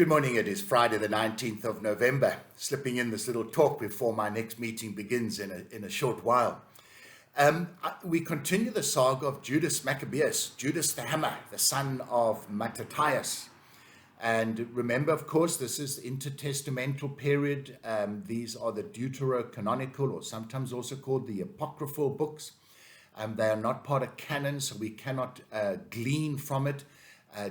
Good morning. It is Friday, the 19th of November, slipping in this little talk before my next meeting begins in a short while. We continue the saga of Judas Maccabeus, Judas the Hammer, the son of Mattathias. And remember, of course, this is intertestamental period. These are the deuterocanonical, or sometimes also called the apocryphal books. They are not part of canon, so we cannot glean from it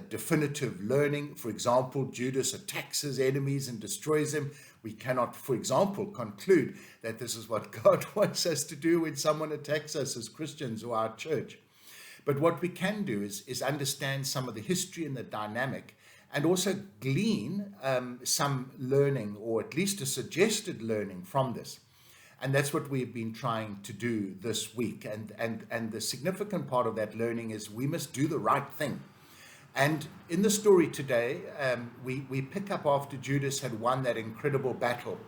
definitive learning. For example, Judas attacks his enemies and destroys them. We cannot, for example, conclude that this is what God wants us to do when someone attacks us as Christians or our church. But what we can do is understand some of the history and the dynamic, and also glean some learning, or at least a suggested learning from this. And that's what we've been trying to do this week. And the significant part of that learning is we must do the right thing. And in the story today, we pick up after Judas had won that incredible battle,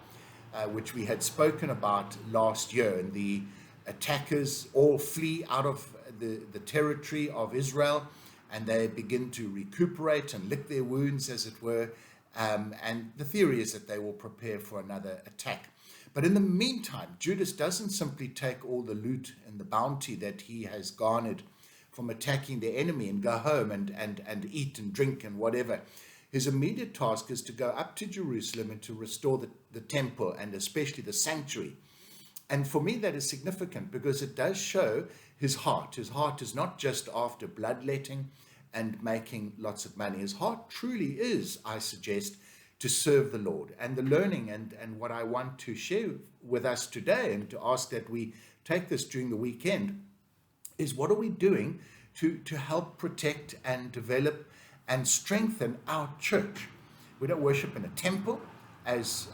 which we had spoken about last year. And the attackers all flee out of the territory of Israel, and they begin to recuperate and lick their wounds, as it were. And the theory is that they will prepare for another attack. But in the meantime, Judas doesn't simply take all the loot and the bounty that he has garnered from attacking the enemy and go home and eat and drink and whatever. His immediate task is to go up to Jerusalem and to restore the temple, and especially the sanctuary. And for me, that is significant because it does show his heart. His heart is not just after bloodletting and making lots of money. His heart truly is, I suggest, to serve the Lord. And the learning and what I want to share with us today, and to ask that we take this during the weekend, is what are we doing to help protect and develop and strengthen our church? We don't worship in a temple as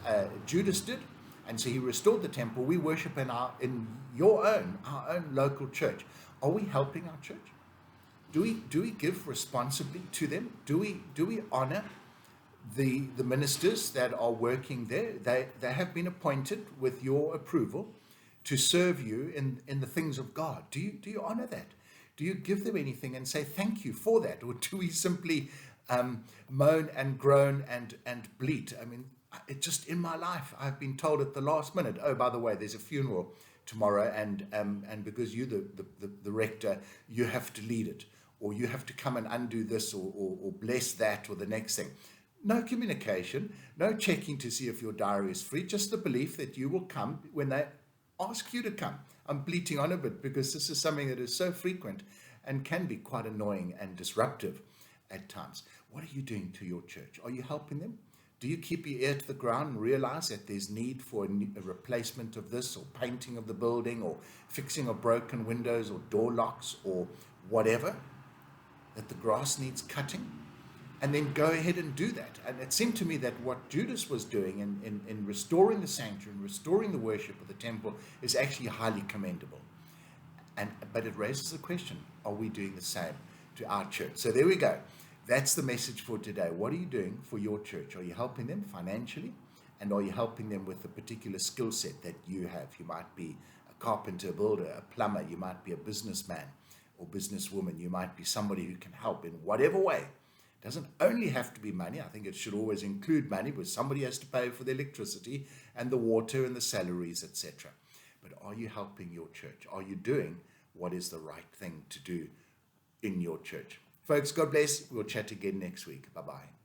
Judas did, and so he restored the temple. We worship in our own local church. Are we helping our church? Do we give responsibly to them? Do we honor the ministers that are working there? They have been appointed with your approval to serve you in the things of God. Do you honor that? Do you give them anything and say thank you for that? Or do we simply moan and groan and bleat? I mean, it just, in my life, I've been told at the last minute, oh, by the way, there's a funeral tomorrow, and because you're the rector, you have to lead it, or you have to come and undo this, or bless that, or the next thing. No communication, no checking to see if your diary is free, just the belief that you will come when they ask you to come. I'm bleating on a bit because this is something that is so frequent and can be quite annoying and disruptive at times. What are you doing to your church? Are you helping them? Do you keep your ear to the ground and realize that there's need for a replacement of this, or painting of the building, or fixing of broken windows or door locks or whatever, that the grass needs cutting? And then go ahead and do that. And it seemed to me that what Judas was doing in restoring the sanctuary and restoring the worship of the temple is actually highly commendable. But it raises the question, are we doing the same to our church? So there we go. That's the message for today. What are you doing for your church? Are you helping them financially? And are you helping them with the particular skill set that you have? You might be a carpenter, a builder, a plumber. You might be a businessman or businesswoman. You might be somebody who can help in whatever way. It doesn't only have to be money. I think it should always include money, because somebody has to pay for the electricity and the water and the salaries, etc. But are you helping your church? Are you doing what is the right thing to do in your church? Folks, God bless. We'll chat again next week. Bye-bye.